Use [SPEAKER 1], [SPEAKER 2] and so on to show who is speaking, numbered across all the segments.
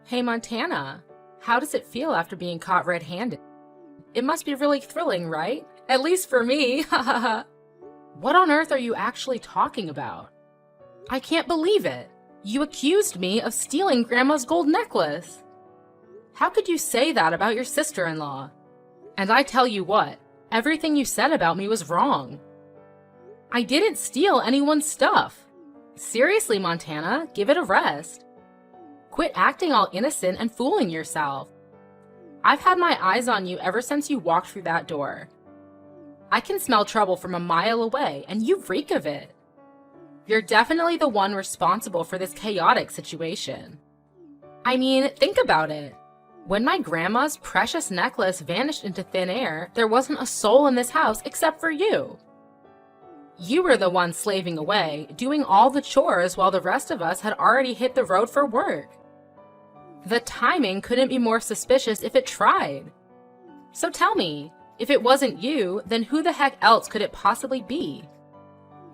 [SPEAKER 1] Hey Montana, how does it feel after being caught red-handed? It must be really thrilling, right? At least for me, What on earth are you actually talking about? I can't believe it! You accused me of stealing Grandma's gold necklace! How could you say that about your sister-in-law? And I tell you what, everything you said about me was wrong. I didn't steal anyone's stuff. Seriously, Montana, give it a rest. Quit acting all innocent and fooling yourself. I've had my eyes on you ever since you walked through that door. I can smell trouble from a mile away, and you reek of it. You're definitely the one responsible for this chaotic situation. I mean, think about it. When my grandma's precious necklace vanished into thin air, there wasn't a soul in this house except for you. You were the one slaving away, doing all the chores while the rest of us had already hit the road for work. The timing couldn't be more suspicious if it tried. So tell me, if it wasn't you, then who the heck else could it possibly be?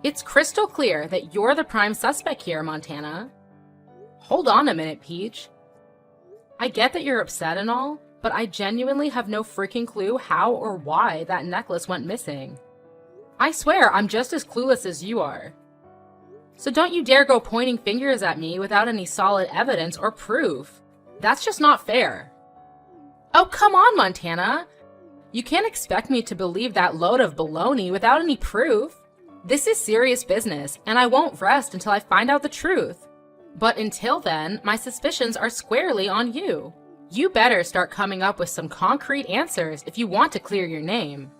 [SPEAKER 1] It's crystal clear that you're the prime suspect here, Montana. Hold on a minute, Peach. I get that you're upset and all, but I genuinely have no freaking clue how or why that necklace went missing. I swear I'm just as clueless as you are. So don't you dare go pointing fingers at me without any solid evidence or proof. That's just not fair. Oh, come on, Montana. You can't expect me to believe that load of baloney without any proof. This is serious business, and I won't rest until I find out the truth. But until then, my suspicions are squarely on you. You better start coming up with some concrete answers if you want to clear your name.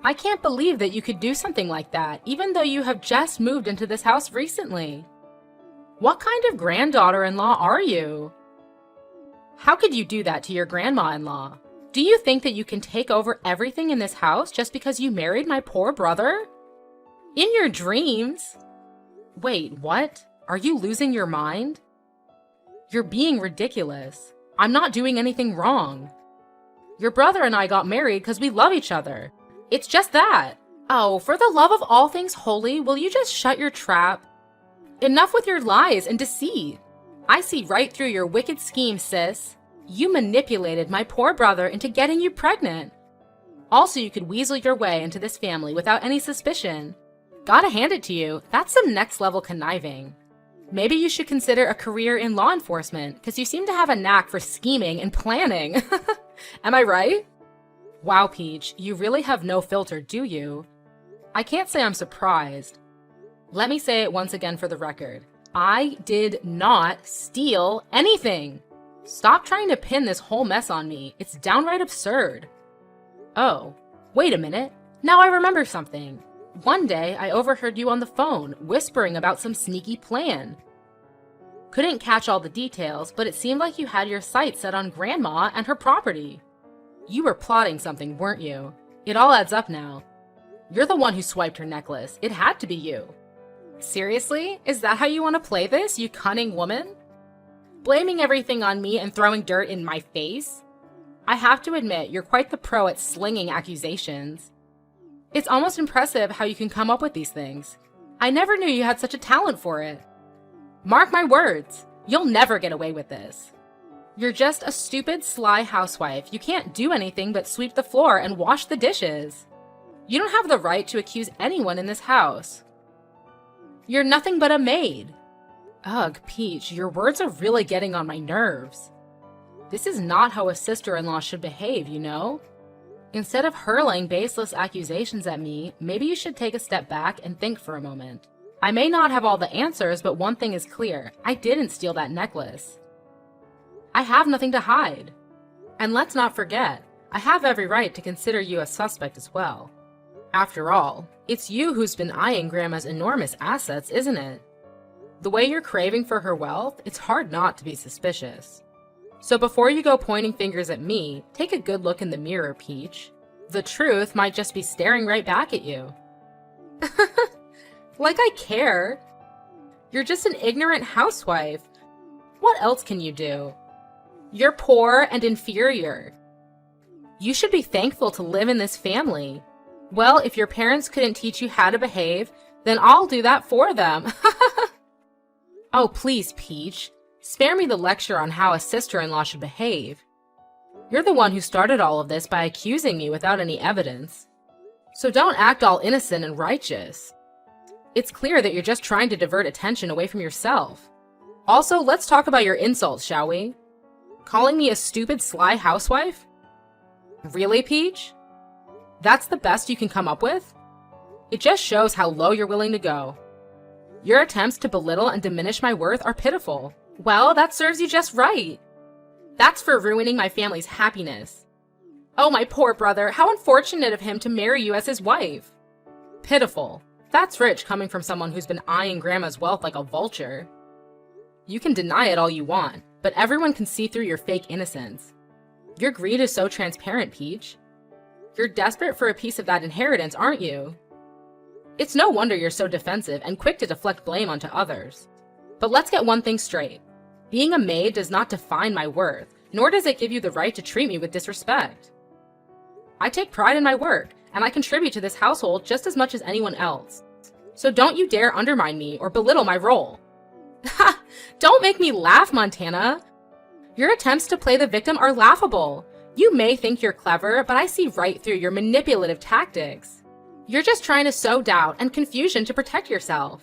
[SPEAKER 1] I can't believe that you could do something like that, even though you have just moved into this house recently. What kind of granddaughter-in-law are you? How could you do that to your grandma-in-law? Do you think that you can take over everything in this house just because you married my poor brother? In your dreams? Wait, what? Are you losing your mind? You're being ridiculous. I'm not doing anything wrong. Your brother and I got married because we love each other. It's just that. Oh, for the love of all things holy, will you just shut your trap? Enough with your lies and deceit. I see right through your wicked scheme, sis. You manipulated my poor brother into getting you pregnant. Also, you could weasel your way into this family without any suspicion. Gotta hand it to you, that's some next-level conniving. Maybe you should consider a career in law enforcement, because you seem to have a knack for scheming and planning. Am I right? Wow, Peach, you really have no filter, do you? I can't say I'm surprised. Let me say it once again for the record. I did not steal anything. Stop trying to pin this whole mess on me. It's downright absurd. Oh, wait a minute. Now I remember something. One day, I overheard you on the phone, whispering about some sneaky plan. Couldn't catch all the details, but it seemed like you had your sights set on Grandma and her property. You were plotting something, weren't you? It all adds up now. You're the one who swiped her necklace. It had to be you. Seriously? Is that how you want to play this, you cunning woman? Blaming everything on me and throwing dirt in my face? I have to admit, you're quite the pro at slinging accusations. It's almost impressive how you can come up with these things. I never knew you had such a talent for it. Mark my words, you'll never get away with this. You're just a stupid, sly housewife. You can't do anything but sweep the floor and wash the dishes. You don't have the right to accuse anyone in this house. You're nothing but a maid. Ugh, Peach, your words are really getting on my nerves. This is not how a sister-in-law should behave, you know? Instead of hurling baseless accusations at me, maybe you should take a step back and think for a moment. I may not have all the answers, but one thing is clear. I didn't steal that necklace. I have nothing to hide. And let's not forget, I have every right to consider you a suspect as well. After all, it's you who's been eyeing Grandma's enormous assets, isn't it? The way you're craving for her wealth, it's hard not to be suspicious. So before you go pointing fingers at me, take a good look in the mirror, Peach. The truth might just be staring right back at you. Like I care. You're just an ignorant housewife. What else can you do? You're poor and inferior. You should be thankful to live in this family. Well, if your parents couldn't teach you how to behave, then I'll do that for them. Oh, please, Peach. Spare me the lecture on how a sister-in-law should behave. You're the one who started all of this by accusing me without any evidence. So don't act all innocent and righteous. It's clear that you're just trying to divert attention away from yourself. Also, let's talk about your insults, shall we? Calling me a stupid, sly housewife? Really, Peach? That's the best you can come up with? It just shows how low you're willing to go. Your attempts to belittle and diminish my worth are pitiful. Well, that serves you just right. That's for ruining my family's happiness. Oh, my poor brother, how unfortunate of him to marry you as his wife. Pitiful. That's rich coming from someone who's been eyeing Grandma's wealth like a vulture. You can deny it all you want, but everyone can see through your fake innocence. Your greed is so transparent, Peach. You're desperate for a piece of that inheritance, aren't you? It's no wonder you're so defensive and quick to deflect blame onto others. But let's get one thing straight. Being a maid does not define my worth, nor does it give you the right to treat me with disrespect. I take pride in my work, and I contribute to this household just as much as anyone else. So don't you dare undermine me or belittle my role. Ha! Don't make me laugh, Montana! Your attempts to play the victim are laughable. You may think you're clever, but I see right through your manipulative tactics. You're just trying to sow doubt and confusion to protect yourself.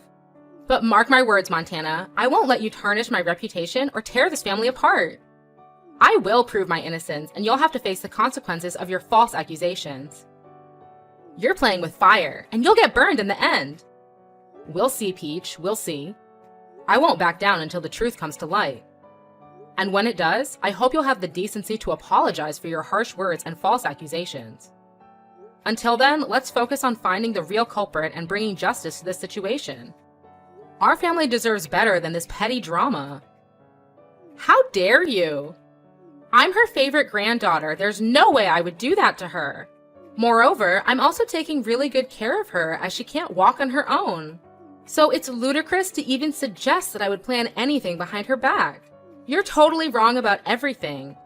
[SPEAKER 1] But mark my words, Montana, I won't let you tarnish my reputation or tear this family apart. I will prove my innocence, and you'll have to face the consequences of your false accusations. You're playing with fire, and you'll get burned in the end. We'll see, Peach, we'll see. I won't back down until the truth comes to light. And when it does, I hope you'll have the decency to apologize for your harsh words and false accusations. Until then, let's focus on finding the real culprit and bringing justice to this situation. Our family deserves better than this petty drama. How dare you? I'm her favorite granddaughter. There's no way I would do that to her. Moreover, I'm also taking really good care of her as she can't walk on her own. So it's ludicrous to even suggest that I would plan anything behind her back. You're totally wrong about everything.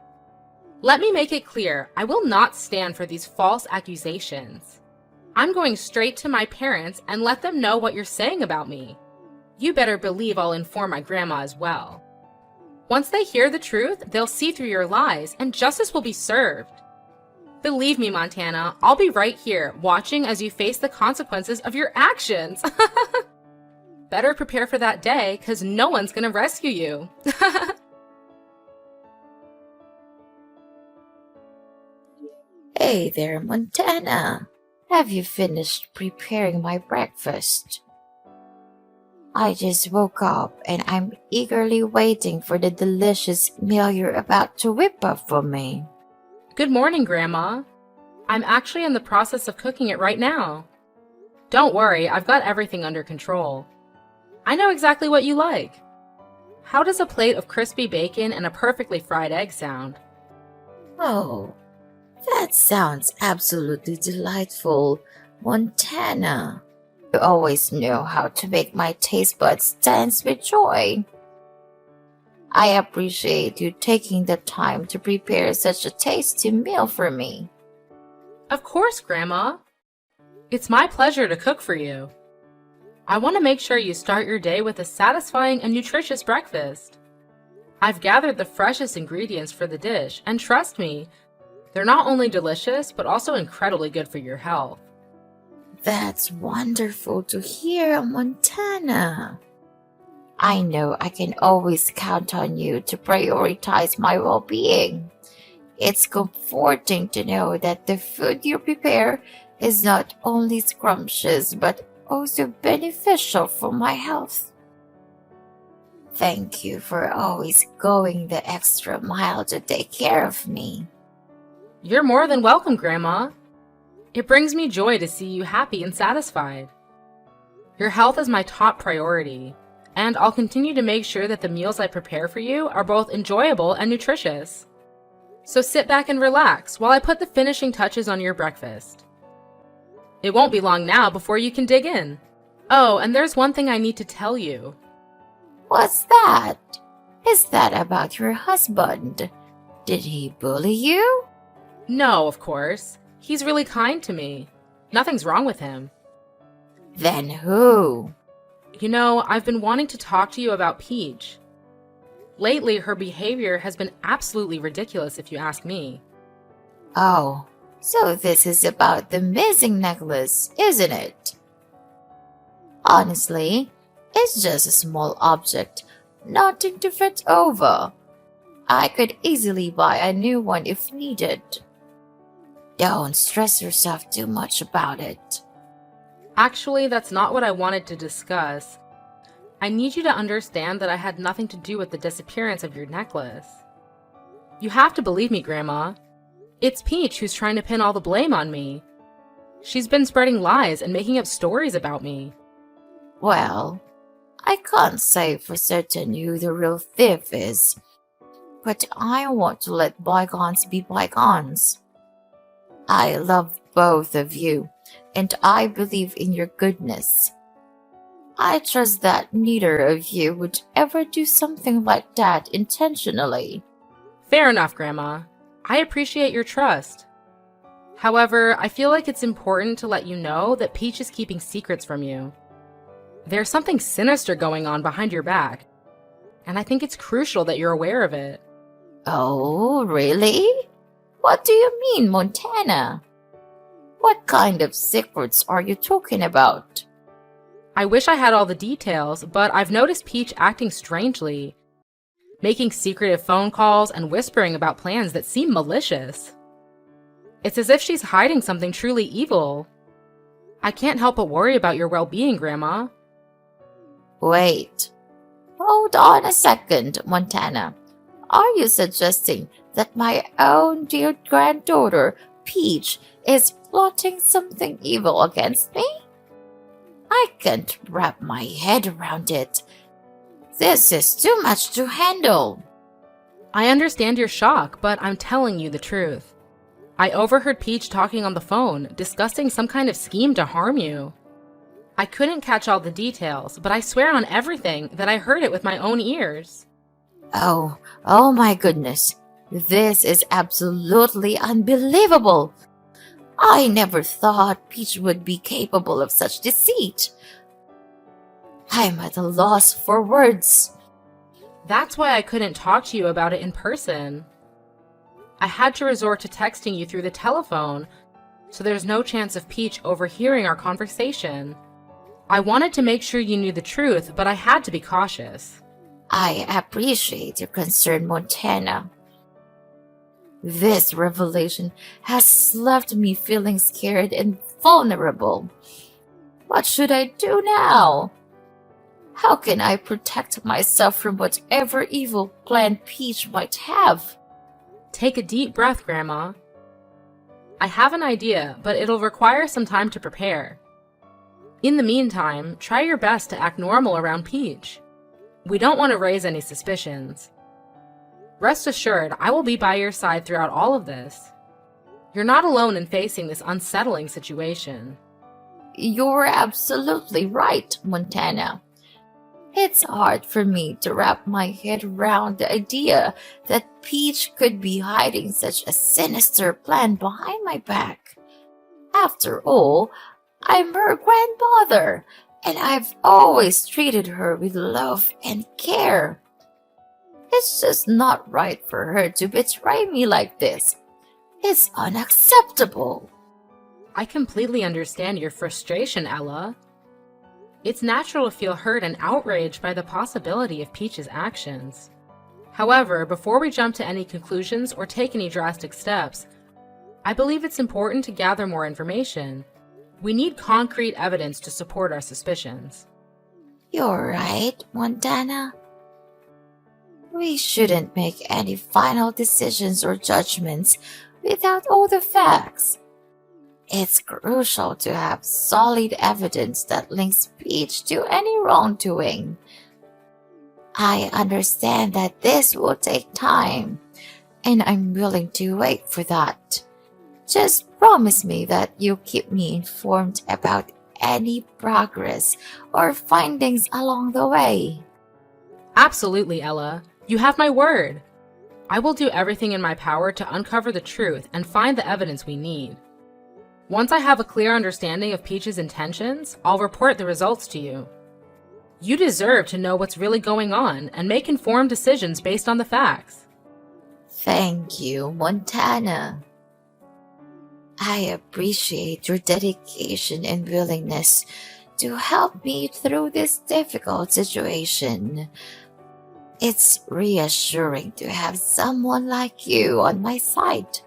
[SPEAKER 1] Let me make it clear, I will not stand for these false accusations. I'm going straight to my parents and let them know what you're saying about me. You better believe I'll inform my grandma as well. Once they hear the truth, they'll see through your lies and justice will be served. Believe me, Montana, I'll be right here, watching as you face the consequences of your actions. Better prepare for that day, because no one's gonna rescue you.
[SPEAKER 2] Hey there, Montana. Have you finished preparing my breakfast? I just woke up and I'm eagerly waiting for the delicious meal you're about to whip up for me.
[SPEAKER 1] Good morning, Grandma. I'm actually in the process of cooking it right now. Don't worry, I've got everything under control. I know exactly what you like. How does a plate of crispy bacon and a perfectly fried egg sound?
[SPEAKER 2] Oh, that sounds absolutely delightful, Montana. You always know how to make my taste buds dance with joy. I appreciate you taking the time to prepare such a tasty meal for me.
[SPEAKER 1] Of course, Grandma. It's my pleasure to cook for you. I want to make sure you start your day with a satisfying and nutritious breakfast. I've gathered the freshest ingredients for the dish, and trust me, they're not only delicious, but also incredibly good for your health.
[SPEAKER 2] That's wonderful to hear, Montana. I know I can always count on you to prioritize my well-being. It's comforting to know that the food you prepare is not only scrumptious, but also beneficial for my health. Thank you for always going the extra mile to take care of me.
[SPEAKER 1] You're more than welcome, Grandma. It brings me joy to see you happy and satisfied. Your health is my top priority, and I'll continue to make sure that the meals I prepare for you are both enjoyable and nutritious. So sit back and relax while I put the finishing touches on your breakfast. It won't be long now before you can dig in. Oh, and there's one thing I need to tell you.
[SPEAKER 2] What's that? Is that about your husband? Did he bully you?
[SPEAKER 1] No, of course. He's really kind to me. Nothing's wrong with him.
[SPEAKER 2] Then who?
[SPEAKER 1] You know, I've been wanting to talk to you about Peach. Lately, her behavior has been absolutely ridiculous if you ask me.
[SPEAKER 2] Oh, so this is about the missing necklace, isn't it? Honestly, it's just a small object, nothing to fret over. I could easily buy a new one if needed. Don't stress yourself too much about it.
[SPEAKER 1] Actually, that's not what I wanted to discuss. I need you to understand that I had nothing to do with the disappearance of your necklace. You have to believe me, Grandma. It's Peach who's trying to pin all the blame on me. She's been spreading lies and making up stories about me.
[SPEAKER 2] Well, I can't say for certain who the real thief is, but I want to let bygones be bygones. I love both of you, and I believe in your goodness. I trust that neither of you would ever do something like that intentionally.
[SPEAKER 1] Fair enough, Grandma. I appreciate your trust. However, I feel like it's important to let you know that Peach is keeping secrets from you. There's something sinister going on behind your back, and I think it's crucial that you're aware of it.
[SPEAKER 2] Oh, really? What do you mean, Montana? What kind of secrets are you talking about?
[SPEAKER 1] I wish I had all the details, but I've noticed Peach acting strangely, making secretive phone calls and whispering about plans that seem malicious. It's as if she's hiding something truly evil. I can't help but worry about your well-being, Grandma.
[SPEAKER 2] Wait. Hold on a second, Montana. Are you suggesting that my own dear granddaughter, Peach, is plotting something evil against me? I can't wrap my head around it. This is too much to handle.
[SPEAKER 1] I understand your shock, but I'm telling you the truth. I overheard Peach talking on the phone, discussing some kind of scheme to harm you. I couldn't catch all the details, but I swear on everything that I heard it with my own ears.
[SPEAKER 2] Oh my goodness. This is absolutely unbelievable. I never thought Peach would be capable of such deceit. I'm at a loss for words.
[SPEAKER 1] That's why I couldn't talk to you about it in person. I had to resort to texting you through the telephone, so there's no chance of Peach overhearing our conversation. I wanted to make sure you knew the truth, but I had to be cautious.
[SPEAKER 2] I appreciate your concern, Montana. This revelation has left me feeling scared and vulnerable. What should I do now? How can I protect myself from whatever evil plan Peach might have?
[SPEAKER 1] Take a deep breath, Grandma. I have an idea, but it'll require some time to prepare. In the meantime, try your best to act normal around Peach. We don't want to raise any suspicions. Rest assured, I will be by your side throughout all of this. You're not alone in facing this unsettling situation.
[SPEAKER 2] You're absolutely right, Montana. It's hard for me to wrap my head around the idea that Peach could be hiding such a sinister plan behind my back. After all, I'm her grandmother, and I've always treated her with love and care. It's just not right for her to betray me like this. It's unacceptable.
[SPEAKER 1] I completely understand your frustration, Ella. It's natural to feel hurt and outraged by the possibility of Peach's actions. However, before we jump to any conclusions or take any drastic steps, I believe it's important to gather more information. We need concrete evidence to support our suspicions.
[SPEAKER 2] You're right, Montana. We shouldn't make any final decisions or judgments without all the facts. It's crucial to have solid evidence that links Peach to any wrongdoing. I understand that this will take time, and I'm willing to wait for that. Just promise me that you'll keep me informed about any progress or findings along the way.
[SPEAKER 1] Absolutely, Ella. You have my word. I will do everything in my power to uncover the truth and find the evidence we need. Once I have a clear understanding of Peach's intentions, I'll report the results to you. You deserve to know what's really going on and make informed decisions based on the facts.
[SPEAKER 2] Thank you, Montana. I appreciate your dedication and willingness to help me through this difficult situation. It's reassuring to have someone like you on my side,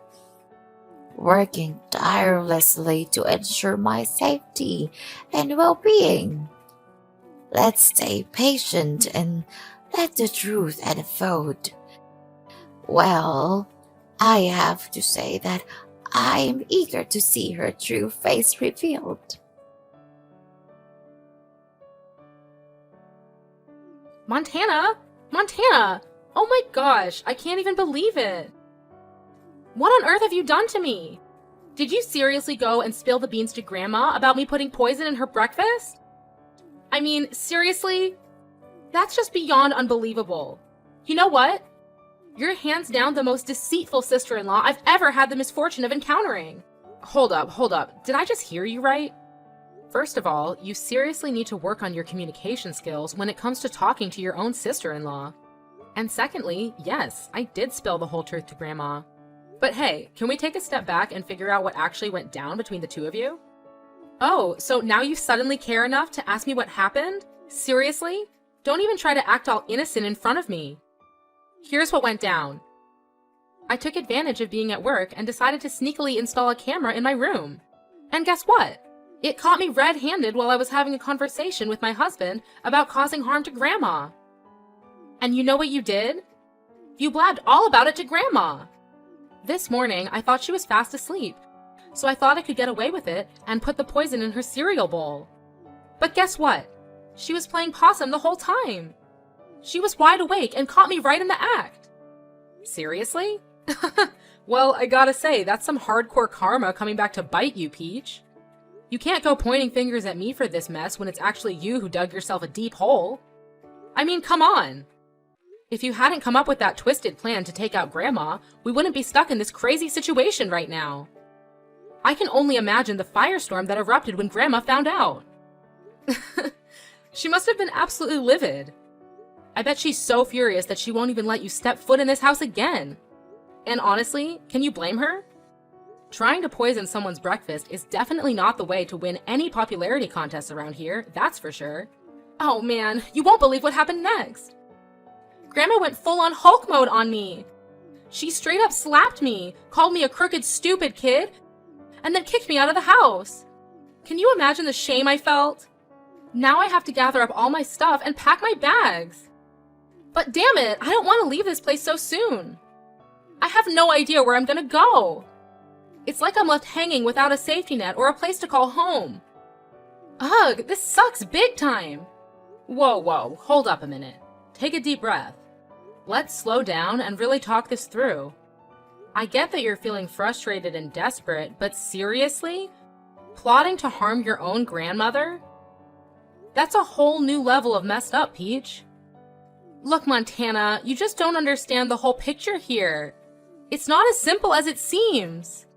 [SPEAKER 2] working tirelessly to ensure my safety and well-being. Let's stay patient and let the truth unfold. Well, I have to say that I'm eager to see her true face revealed.
[SPEAKER 1] Montana! Montana! Oh my gosh, I can't even believe it! What on earth have you done to me? Did you seriously go and spill the beans to Grandma about me putting poison in her breakfast? I mean, seriously? That's just beyond unbelievable. You know what? You're hands down the most deceitful sister-in-law I've ever had the misfortune of encountering. Hold up. Did I just hear you right? First of all, you seriously need to work on your communication skills when it comes to talking to your own sister-in-law. And secondly, yes, I did spill the whole truth to Grandma. But hey, can we take a step back and figure out what actually went down between the two of you? Oh, so now you suddenly care enough to ask me what happened? Seriously? Don't even try to act all innocent in front of me. Here's what went down. I took advantage of being at work and decided to sneakily install a camera in my room. And guess what? It caught me red-handed while I was having a conversation with my husband about causing harm to Grandma. And you know what you did? You blabbed all about it to Grandma. This morning, I thought she was fast asleep, so I thought I could get away with it and put the poison in her cereal bowl. But guess what? She was playing possum the whole time. She was wide awake and caught me right in the act. Seriously? Well, I gotta say, that's some hardcore karma coming back to bite you, Peach. You can't go pointing fingers at me for this mess when it's actually you who dug yourself a deep hole. I mean, come on. If you hadn't come up with that twisted plan to take out Grandma, we wouldn't be stuck in this crazy situation right now. I can only imagine the firestorm that erupted when Grandma found out. She must have been absolutely livid. I bet she's so furious that she won't even let you step foot in this house again. And honestly, can you blame her? Trying to poison someone's breakfast is definitely not the way to win any popularity contests around here, that's for sure. Oh man, you won't believe what happened next. Grandma went full-on Hulk mode on me. She straight up slapped me, called me a crooked, stupid kid, and then kicked me out of the house. Can you imagine the shame I felt? Now I have to gather up all my stuff and pack my bags. But damn it, I don't want to leave this place so soon. I have no idea where I'm gonna go. It's like I'm left hanging without a safety net or a place to call home. Ugh, this sucks big time. Whoa, hold up a minute. Take a deep breath. Let's slow down and really talk this through. I get that you're feeling frustrated and desperate, but seriously? Plotting to harm your own grandmother? That's a whole new level of messed up, Peach. Look, Montana, you just don't understand the whole picture here. It's not as simple as it seems.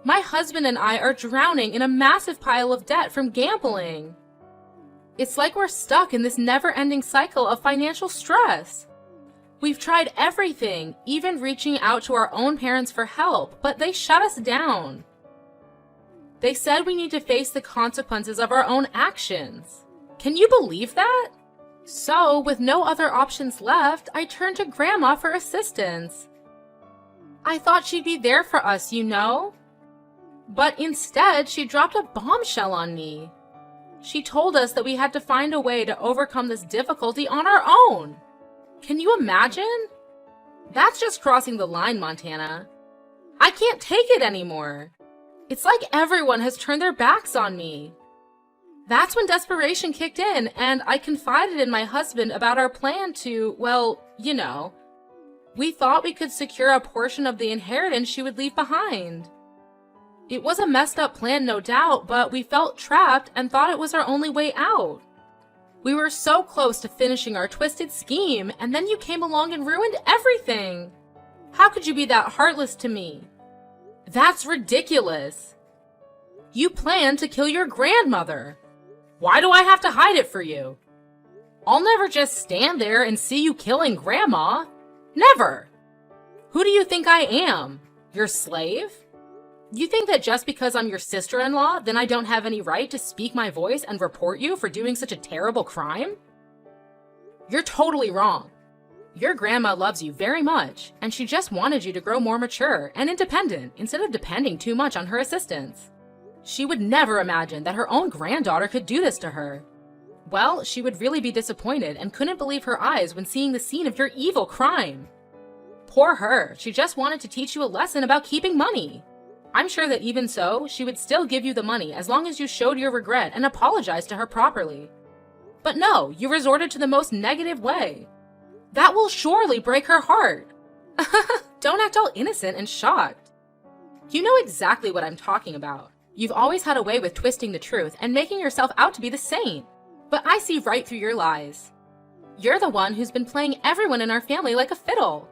[SPEAKER 1] My husband and I are drowning in a massive pile of debt from gambling. It's like we're stuck in this never-ending cycle of financial stress. We've tried everything, even reaching out to our own parents for help, but they shut us down. They said we need to face the consequences of our own actions. Can you believe that? So, with no other options left, I turned to Grandma for assistance. I thought she'd be there for us, you know? But instead, she dropped a bombshell on me. She told us that we had to find a way to overcome this difficulty on our own. Can you imagine? That's just crossing the line, Montana. I can't take it anymore. It's like everyone has turned their backs on me. That's when desperation kicked in, and I confided in my husband about our plan to, well, you know. We thought we could secure a portion of the inheritance she would leave behind. It was a messed up plan, no doubt, but we felt trapped and thought it was our only way out. We were so close to finishing our twisted scheme, and then you came along and ruined everything. How could you be that heartless to me? That's ridiculous. You planned to kill your grandmother. Why do I have to hide it for you? I'll never just stand there and see you killing Grandma. Never! Who do you think I am? Your slave? You think that just because I'm your sister-in-law, then I don't have any right to speak my voice and report you for doing such a terrible crime? You're totally wrong. Your grandma loves you very much, and she just wanted you to grow more mature and independent instead of depending too much on her assistance. She would never imagine that her own granddaughter could do this to her. Well, she would really be disappointed and couldn't believe her eyes when seeing the scene of your evil crime. Poor her, she just wanted to teach you a lesson about keeping money. I'm sure that even so, she would still give you the money as long as you showed your regret and apologized to her properly. But no, you resorted to the most negative way. That will surely break her heart. Don't act all innocent and shocked. You know exactly what I'm talking about. You've always had a way with twisting the truth and making yourself out to be the saint. But I see right through your lies. You're the one who's been playing everyone in our family like a fiddle.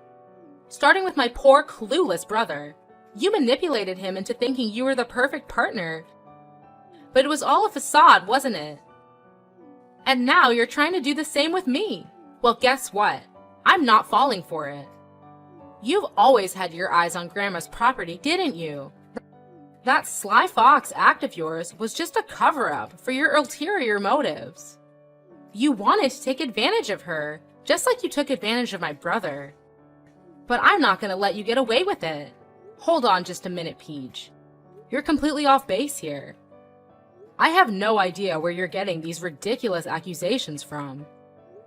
[SPEAKER 1] Starting with my poor, clueless brother. You manipulated him into thinking you were the perfect partner. But it was all a facade, wasn't it? And now you're trying to do the same with me. Well, guess what? I'm not falling for it. You've always had your eyes on Grandma's property, didn't you? That sly fox act of yours was just a cover-up for your ulterior motives. You wanted to take advantage of her, just like you took advantage of my brother. But I'm not going to let you get away with it. Hold on just a minute, Peach. You're completely off base here. I have no idea where you're getting these ridiculous accusations from.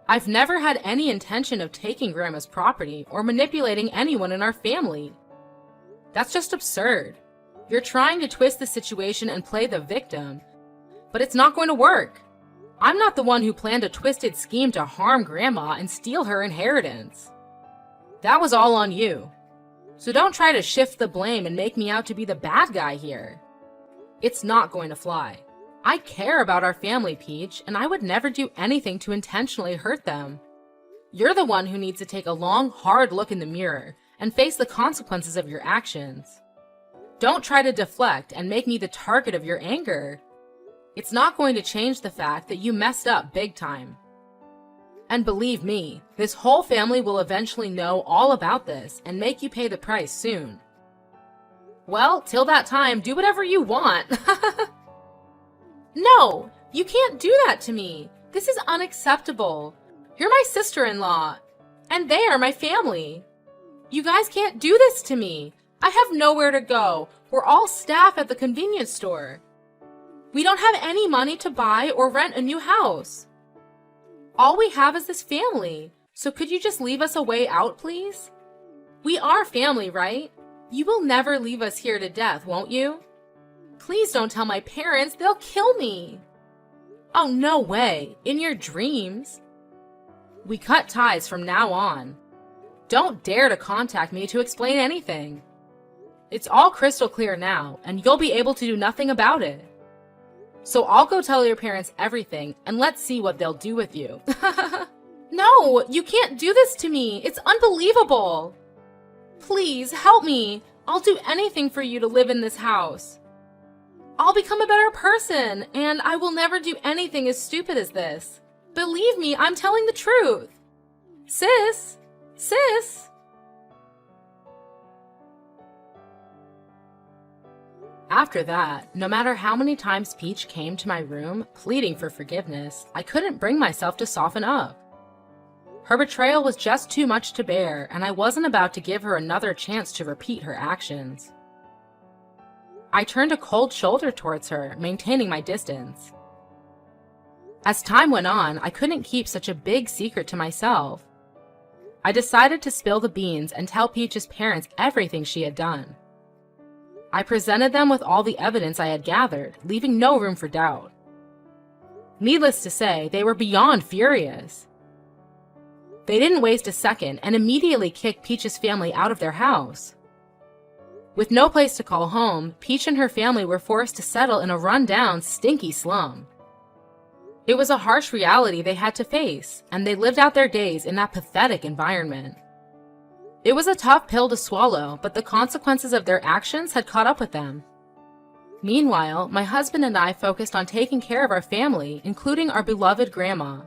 [SPEAKER 1] I've never had any intention of taking Grandma's property or manipulating anyone in our family. That's just absurd. You're trying to twist the situation and play the victim, but it's not going to work. I'm not the one who planned a twisted scheme to harm Grandma and steal her inheritance. That was all on you. So don't try to shift the blame and make me out to be the bad guy here. It's not going to fly. I care about our family, Peach, and I would never do anything to intentionally hurt them. You're the one who needs to take a long, hard look in the mirror and face the consequences of your actions. Don't try to deflect and make me the target of your anger. It's not going to change the fact that you messed up big time. And believe me, this whole family will eventually know all about this and make you pay the price soon. Well, till that time, do whatever you want. No, you can't do that to me. This is unacceptable. You're my sister-in-law, and they are my family. You guys can't do this to me. I have nowhere to go. We're all staff at the convenience store. We don't have any money to buy or rent a new house. All we have is this family, so could you just leave us a way out, please? We are family, right? You will never leave us here to death, won't you? Please don't tell my parents, they'll kill me. Oh, no way, in your dreams. We cut ties from now on. Don't dare to contact me to explain anything. It's all crystal clear now, and you'll be able to do nothing about it. So I'll go tell your parents everything, and let's see what they'll do with you. No, you can't do this to me. It's unbelievable. Please, help me. I'll do anything for you to live in this house. I'll become a better person, and I will never do anything as stupid as this. Believe me, I'm telling the truth. Sis! Sis! After that, no matter how many times Peach came to my room, pleading for forgiveness, I couldn't bring myself to soften up. Her betrayal was just too much to bear, and I wasn't about to give her another chance to repeat her actions. I turned a cold shoulder towards her, maintaining my distance. As time went on, I couldn't keep such a big secret to myself. I decided to spill the beans and tell Peach's parents everything she had done. I presented them with all the evidence I had gathered, leaving no room for doubt. Needless to say, they were beyond furious. They didn't waste a second and immediately kicked Peach's family out of their house. With no place to call home, Peach and her family were forced to settle in a run-down, stinky slum. It was a harsh reality they had to face, and they lived out their days in that pathetic environment. It was a tough pill to swallow, but the consequences of their actions had caught up with them. Meanwhile, my husband and I focused on taking care of our family, including our beloved grandma.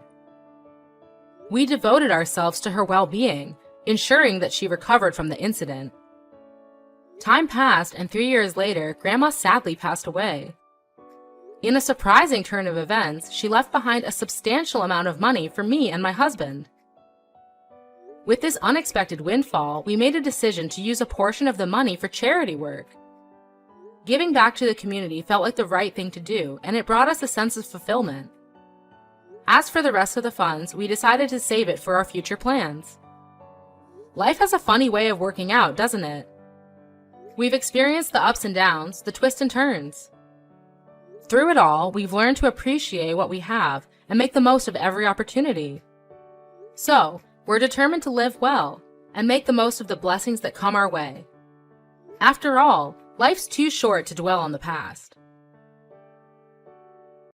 [SPEAKER 1] We devoted ourselves to her well-being, ensuring that she recovered from the incident. Time passed, and 3 years later, Grandma sadly passed away. In a surprising turn of events, she left behind a substantial amount of money for me and my husband. With this unexpected windfall, we made a decision to use a portion of the money for charity work. Giving back to the community felt like the right thing to do, and it brought us a sense of fulfillment. As for the rest of the funds, we decided to save it for our future plans. Life has a funny way of working out, doesn't it? We've experienced the ups and downs, the twists and turns. Through it all, we've learned to appreciate what we have and make the most of every opportunity. So, we're determined to live well and make the most of the blessings that come our way. After all, life's too short to dwell on the past.